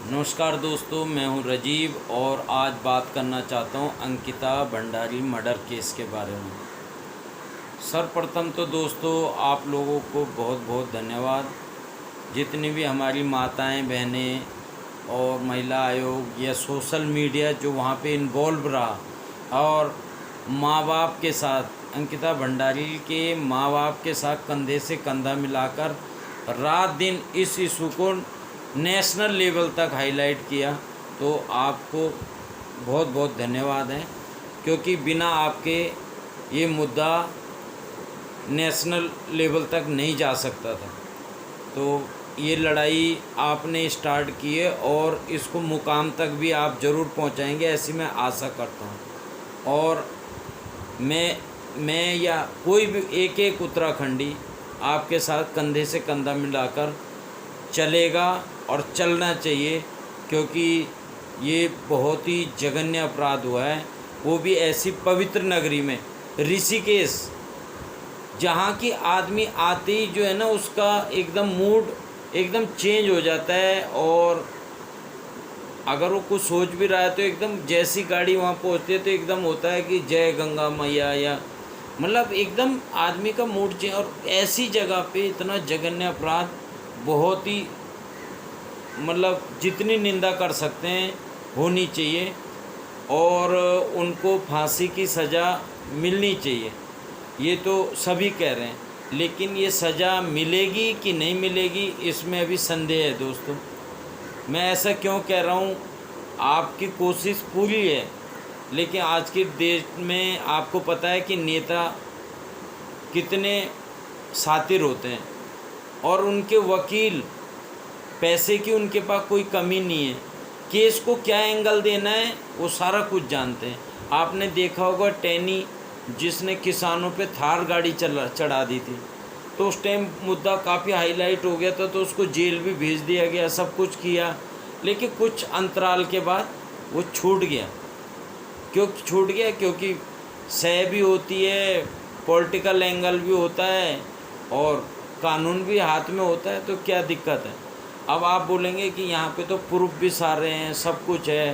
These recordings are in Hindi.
नमस्कार दोस्तों, मैं हूं रजीव और आज बात करना चाहता हूं अंकिता भंडारी मर्डर केस के बारे में। सर्वप्रथम तो दोस्तों आप लोगों को बहुत बहुत धन्यवाद। जितनी भी हमारी माताएं, बहनें और महिला आयोग या सोशल मीडिया जो वहां पे इन्वॉल्व रहा और माँ बाप के साथ, अंकिता भंडारी के माँ बाप के साथ कंधे से कंधा मिलाकर रात दिन इस इशू को नेशनल लेवल तक हाईलाइट किया, तो आपको बहुत बहुत धन्यवाद है। क्योंकि बिना आपके ये मुद्दा नेशनल लेवल तक नहीं जा सकता था। तो ये लड़ाई आपने स्टार्ट की है और इसको मुकाम तक भी आप ज़रूर पहुंचाएंगे, ऐसी मैं आशा करता हूं। और मैं या कोई भी एक एक उत्तराखंडी आपके साथ कंधे से कंधा मिलाकर चलेगा और चलना चाहिए। क्योंकि ये बहुत ही जघन्य अपराध हुआ है, वो भी ऐसी पवित्र नगरी में, ऋषिकेश, जहाँ की आदमी आते ही जो है ना उसका एकदम मूड एकदम चेंज हो जाता है। और अगर वो कुछ सोच भी रहा है तो एकदम जैसी गाड़ी वहाँ पहुँचती है तो एकदम होता है कि जय गंगा मैया, या मतलब एकदम आदमी का मूड चेंज। और ऐसी जगह पे इतना जघन्य अपराध बहुत ही, मतलब जितनी निंदा कर सकते हैं होनी चाहिए और उनको फांसी की सज़ा मिलनी चाहिए। ये तो सभी कह रहे हैं, लेकिन ये सज़ा मिलेगी कि नहीं मिलेगी इसमें अभी संदेह है दोस्तों। मैं ऐसा क्यों कह रहा हूँ, आपकी कोशिश पूरी है, लेकिन आज के देश में आपको पता है कि नेता कितने शातिर होते हैं और उनके वकील, पैसे की उनके पास कोई कमी नहीं है। केस को क्या एंगल देना है वो सारा कुछ जानते हैं। आपने देखा होगा टैनी जिसने किसानों पे थार गाड़ी चढ़ा दी थी, तो उस टाइम मुद्दा काफ़ी हाईलाइट हो गया था, तो उसको जेल भी भेज दिया गया, सब कुछ किया, लेकिन कुछ अंतराल के बाद वो छूट गया। क्यों छूट गया? क्योंकि सह भी होती है, पॉलिटिकल एंगल भी होता है और कानून भी हाथ में होता है, तो क्या दिक्कत है। अब आप बोलेंगे कि यहाँ पे तो प्रूफ भी सारे हैं, सब कुछ है,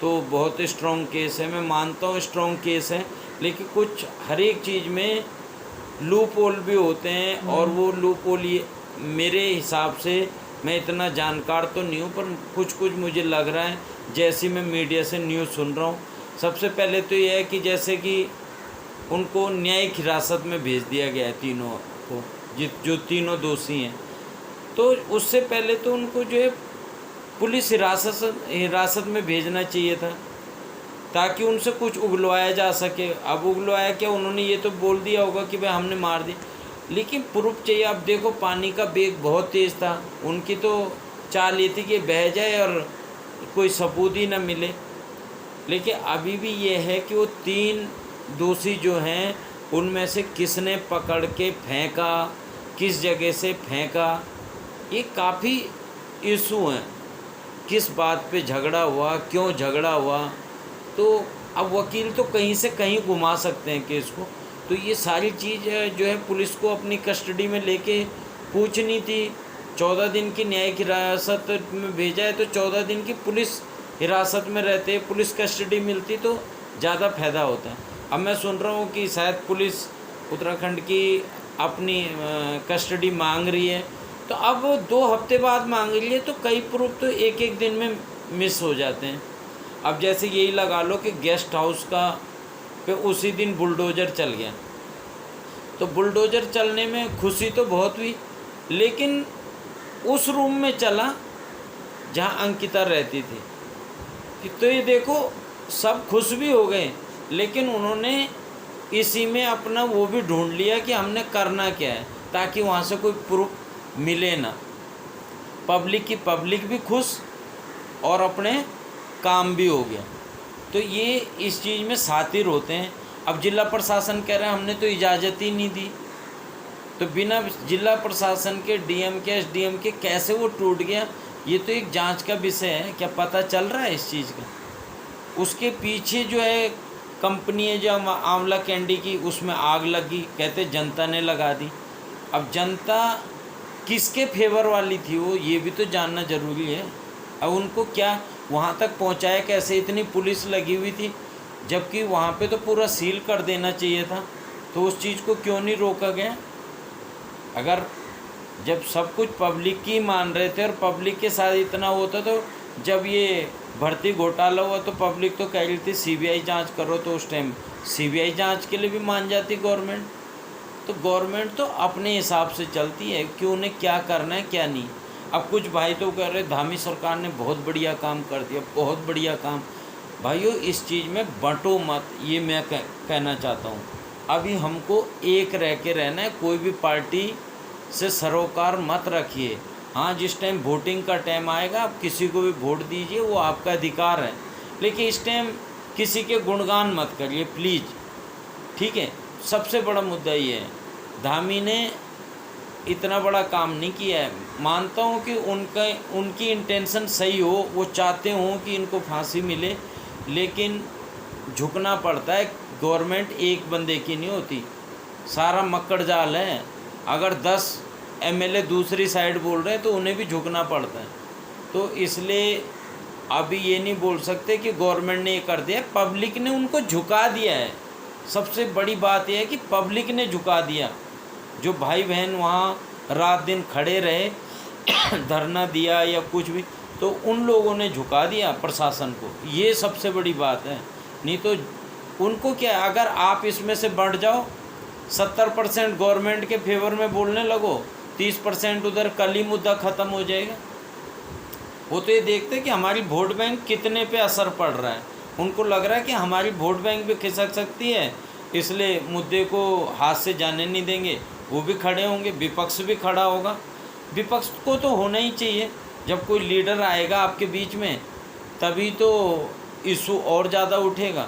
तो बहुत स्ट्रॉन्ग केस है। मैं मानता हूँ स्ट्रॉन्ग केस है, लेकिन कुछ हर एक चीज़ में लूप होल भी होते हैं। और वो लूप होल, ये मेरे हिसाब से, मैं इतना जानकार तो नहीं हूँ, पर कुछ मुझे लग रहा है जैसी मैं मीडिया से न्यूज़ सुन रहा हूँ। सबसे पहले तो ये है कि जैसे कि उनको न्यायिक हिरासत में भेज दिया गया है तीनों को, जो तीनों दोषी हैं। तो उससे पहले तो उनको जो है पुलिस हिरासत में भेजना चाहिए था, ताकि उनसे कुछ उगलवाया जा सके। अब उगलवाया क्या, उन्होंने ये तो बोल दिया होगा कि भाई हमने मार दी, लेकिन प्रूफ चाहिए। अब देखो पानी का वेग बहुत तेज़ था, उनकी तो चाल ये थी कि बह जाए और कोई सबूत ही ना मिले। लेकिन अभी भी ये है कि वो तीन दोषी जो हैं उनमें से किसने पकड़ के फेंका, किस जगह से फेंका, ये काफ़ी इशू हैं। किस बात पे झगड़ा हुआ, क्यों झगड़ा हुआ, तो अब वकील तो कहीं से कहीं घुमा सकते हैं केस को। तो ये सारी चीज़ जो है पुलिस को अपनी कस्टडी में लेके पूछनी थी। 14 दिन की न्यायिक हिरासत में भेजा है, तो 14 दिन की पुलिस हिरासत में रहते, पुलिस कस्टडी मिलती तो ज़्यादा फायदा होता है। अब मैं सुन रहा हूँ कि शायद पुलिस उत्तराखंड की अपनी कस्टडी मांग रही है, तो अब 2 हफ्ते बाद मांग रही है, तो कई प्रूफ तो एक एक दिन में मिस हो जाते हैं। अब जैसे यही लगा लो कि गेस्ट हाउस का पे उसी दिन बुलडोज़र चल गया, तो बुलडोज़र चलने में खुशी तो बहुत हुई, लेकिन उस रूम में चला जहाँ अंकिता रहती थी। तो ये देखो सब खुश भी हो गए, लेकिन उन्होंने इसी में अपना वो भी ढूंढ लिया कि हमने करना क्या है, ताकि वहाँ से कोई प्रूफ मिले ना। पब्लिक भी खुश और अपने काम भी हो गया। तो ये इस चीज़ में शातिर होते हैं। अब जिला प्रशासन कह रहा है हमने तो इजाज़त ही नहीं दी, तो बिना जिला प्रशासन के, डीएम के, एसडीएम के कैसे वो टूट गया, ये तो एक जांच का विषय है। क्या पता चल रहा है इस चीज़ का? उसके पीछे जो है कंपनी है जो आंवला कैंडी की, उसमें आग लगी, कहते जनता ने लगा दी। अब जनता किसके फेवर वाली थी वो, ये भी तो जानना ज़रूरी है। अब उनको क्या वहाँ तक पहुँचाया कैसे? इतनी पुलिस लगी हुई थी, जबकि वहाँ पे तो पूरा सील कर देना चाहिए था। तो उस चीज़ को क्यों नहीं रोका गया? अगर जब सब कुछ पब्लिक की मान रहे थे और पब्लिक के साथ इतना होता, तो जब ये भर्ती घोटाला हुआ तो पब्लिक तो कह रही थी सीबीआई जांच करो, तो उस टाइम सीबीआई जांच के लिए भी मान जाती गवर्नमेंट। तो गवर्नमेंट तो अपने हिसाब से चलती है कि उन्हें क्या करना है क्या नहीं। अब कुछ भाई तो कह रहे धामी सरकार ने बहुत बढ़िया काम कर दिया, बहुत बढ़िया काम। भाइयों, इस चीज़ में बंटो मत, ये मैं कहना चाहता हूँ। अभी हमको एक रह के रहना है, कोई भी पार्टी से सरोकार मत रखिए। हाँ, जिस टाइम वोटिंग का टाइम आएगा आप किसी को भी वोट दीजिए, वो आपका अधिकार है, लेकिन इस टाइम किसी के गुणगान मत करिए प्लीज़, ठीक है। सबसे बड़ा मुद्दा ये है, धामी ने इतना बड़ा काम नहीं किया है। मानता हूँ कि उनकी इंटेंशन सही हो, वो चाहते हों कि इनको फांसी मिले, लेकिन झुकना पड़ता है। गवर्नमेंट एक बंदे की नहीं होती, सारा मक्कड़ जाल है। अगर 10 एमएलए दूसरी साइड बोल रहे हैं तो उन्हें भी झुकना पड़ता है। तो इसलिए अभी ये नहीं बोल सकते कि गवर्नमेंट ने ये कर दिया, पब्लिक ने उनको झुका दिया है। सबसे बड़ी बात यह है कि पब्लिक ने झुका दिया। जो भाई बहन वहाँ रात दिन खड़े रहे धरना दिया या कुछ भी, तो उन लोगों ने झुका दिया प्रशासन को, ये सबसे बड़ी बात है। नहीं तो उनको क्या, अगर आप इसमें से बढ़ जाओ, 70% गवर्नमेंट के फेवर में बोलने लगो, 30% उधर, कल ही मुद्दा ख़त्म हो जाएगा। वो तो ये देखते कि हमारी वोट बैंक कितने पे असर पड़ रहा है। उनको लग रहा है कि हमारी वोट बैंक भी खिसक सकती है, इसलिए मुद्दे को हाथ से जाने नहीं देंगे। वो भी खड़े होंगे, विपक्ष भी खड़ा होगा। विपक्ष को तो होना ही चाहिए। जब कोई लीडर आएगा आपके बीच में, तभी तो इशू और ज़्यादा उठेगा।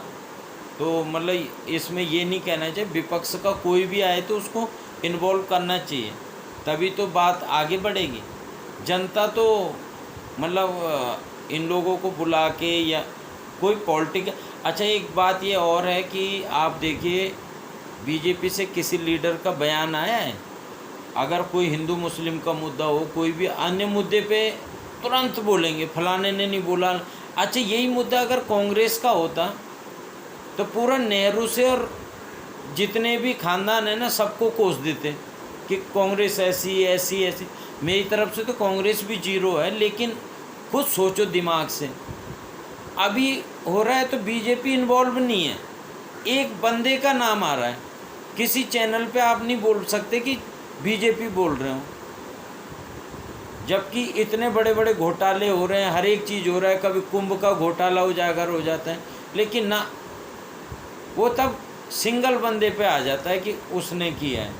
तो मतलब इसमें ये नहीं कहना चाहिए, विपक्ष का कोई भी आए तो उसको इन्वॉल्व करना चाहिए, तभी तो बात आगे बढ़ेगी। जनता तो मतलब इन लोगों को बुला के या कोई पॉलिटिकल, अच्छा एक बात ये और है कि आप देखिए बीजेपी से किसी लीडर का बयान आया है? अगर कोई हिंदू मुस्लिम का मुद्दा हो, कोई भी अन्य मुद्दे पे तुरंत बोलेंगे फलाने ने नहीं बोला। अच्छा, यही मुद्दा अगर कांग्रेस का होता तो पूरा नेहरू से और जितने भी खानदान है ना, सबको कोस देते कि कांग्रेस ऐसी ऐसी ऐसी। मेरी तरफ से तो कांग्रेस भी जीरो है, लेकिन खुद सोचो दिमाग से। अभी हो रहा है तो बीजेपी इन्वॉल्व नहीं है, एक बंदे का नाम आ रहा है, किसी चैनल पे आप नहीं बोल सकते कि बीजेपी बोल रहे हो, जबकि इतने बड़े बड़े घोटाले हो रहे हैं, हर एक चीज़ हो रहा है। कभी कुंभ का घोटाला उजागर हो जाता है, लेकिन ना, वो तब सिंगल बंदे पे आ जाता है कि उसने किया है।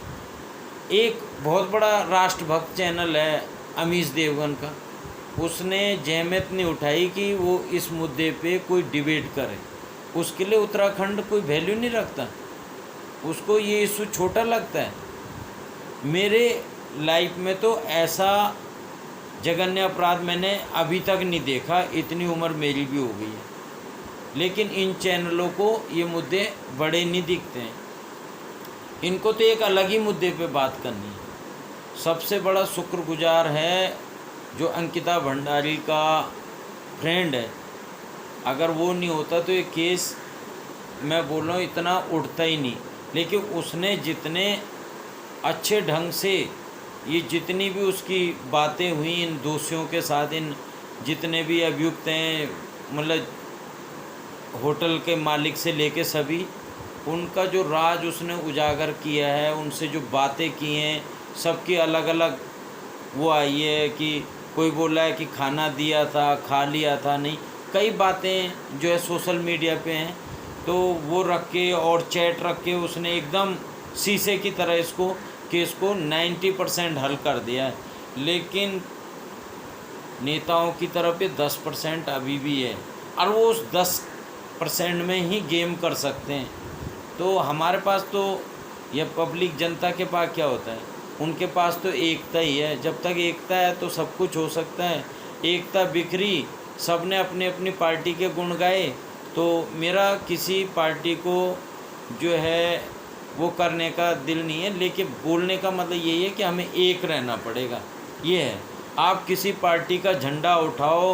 एक बहुत बड़ा राष्ट्रभक्त चैनल है अमीश देवगन का, उसने जहमत नहीं उठाई कि वो इस मुद्दे पे कोई डिबेट करे। उसके लिए उत्तराखंड कोई वैल्यू नहीं रखता, उसको ये इशू छोटा लगता है। मेरे लाइफ में तो ऐसा जघन्य अपराध मैंने अभी तक नहीं देखा, इतनी उम्र मेरी भी हो गई है, लेकिन इन चैनलों को ये मुद्दे बड़े नहीं दिखते हैं। इनको तो एक अलग ही मुद्दे पे बात करनी है। सबसे बड़ा शुक्रगुजार है जो अंकिता भंडारी का फ्रेंड है, अगर वो नहीं होता तो ये केस मैं बोल रहा हूँ इतना उठता ही नहीं। लेकिन उसने जितने अच्छे ढंग से ये जितनी भी उसकी बातें हुई इन दोषियों के साथ, इन जितने भी अभियुक्त हैं, मतलब होटल के मालिक से लेके सभी, उनका जो राज उसने उजागर किया है, उनसे जो बातें की हैं, सबकी अलग अलग वो आई है कि कोई बोला है कि खाना दिया था, खा लिया था, नहीं, कई बातें जो है सोशल मीडिया पे हैं, तो वो रख के और चैट रख के उसने एकदम शीशे की तरह इसको केस को 90% हल कर दिया है। लेकिन नेताओं की तरफ ये 10% अभी भी है, और वो उस 10% में ही गेम कर सकते हैं। तो हमारे पास तो यह पब्लिक जनता के पास क्या होता है, उनके पास तो एकता ही है। जब तक एकता है तो सब कुछ हो सकता है। एकता बिखरी, सब ने अपनी अपनी पार्टी के गुण गाए, तो मेरा किसी पार्टी को जो है वो करने का दिल नहीं है, लेकिन बोलने का मतलब यही है कि हमें एक रहना पड़ेगा। ये है, आप किसी पार्टी का झंडा उठाओ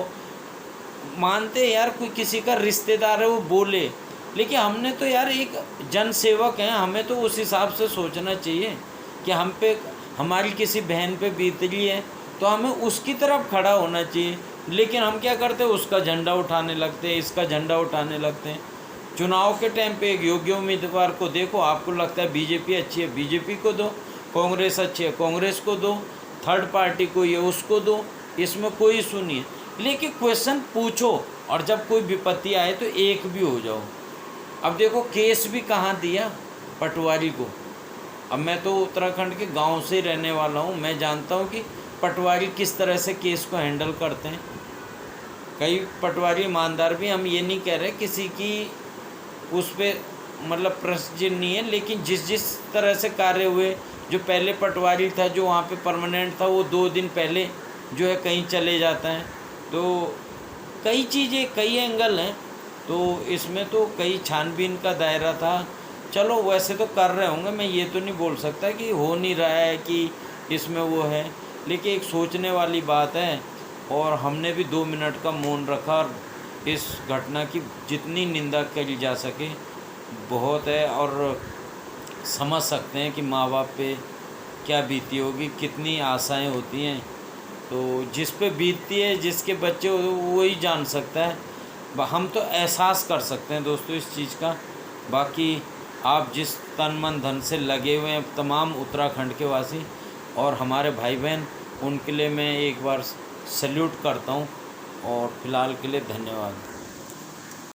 मानते यार कोई किसी का रिश्तेदार है वो बोले, लेकिन हमने तो यार एक जन सेवक हैं, हमें तो उस हिसाब से सोचना चाहिए कि हम पे हमारी किसी बहन पे बीत रही है तो हमें उसकी तरफ खड़ा होना चाहिए। लेकिन हम क्या करते हैं, उसका झंडा उठाने लगते हैं, इसका झंडा उठाने लगते हैं। चुनाव के टाइम पे एक योग्य उम्मीदवार को देखो, आपको लगता है बीजेपी अच्छी है, बीजेपी को दो, कांग्रेस अच्छी है, कांग्रेस को दो, थर्ड पार्टी कोई है उसको दो, इसमें कोई इशू नहीं है। लेकिन क्वेश्चन पूछो, और जब कोई विपत्ति आए तो एक भी हो जाओ। अब देखो केस भी कहाँ दिया पटवारी को। अब मैं तो उत्तराखंड के गांव से रहने वाला हूँ, मैं जानता हूँ कि पटवारी किस तरह से केस को हैंडल करते हैं। कई पटवारी ईमानदार भी, हम ये नहीं कह रहे किसी की उस पर मतलब प्रश्न नहीं है, लेकिन जिस तरह से कार्य हुए, जो पहले पटवारी था जो वहाँ पे परमानेंट था, वो 2 दिन पहले जो है कहीं चले जाता है। तो कई चीज़ें, कई एंगल हैं, तो इसमें तो कई छानबीन का दायरा था। चलो वैसे तो कर रहे होंगे, मैं ये तो नहीं बोल सकता कि हो नहीं रहा है कि इसमें वो है, लेकिन एक सोचने वाली बात है। और हमने भी 2 मिनट का मौन रखा, और इस घटना की जितनी निंदा करी जा सके बहुत है। और समझ सकते हैं कि माँ बाप पे क्या बीती होगी, कितनी आशाएं होती हैं। तो जिस पे बीतती है, जिसके बच्चे वो ही जान सकता है। हम तो एहसास कर सकते हैं दोस्तों इस चीज़ का। बाकी आप जिस तन मन धन से लगे हुए हैं तमाम उत्तराखंड के वासी और हमारे भाई बहन, उनके लिए मैं एक बार सैल्यूट करता हूँ। और फ़िलहाल के लिए धन्यवाद।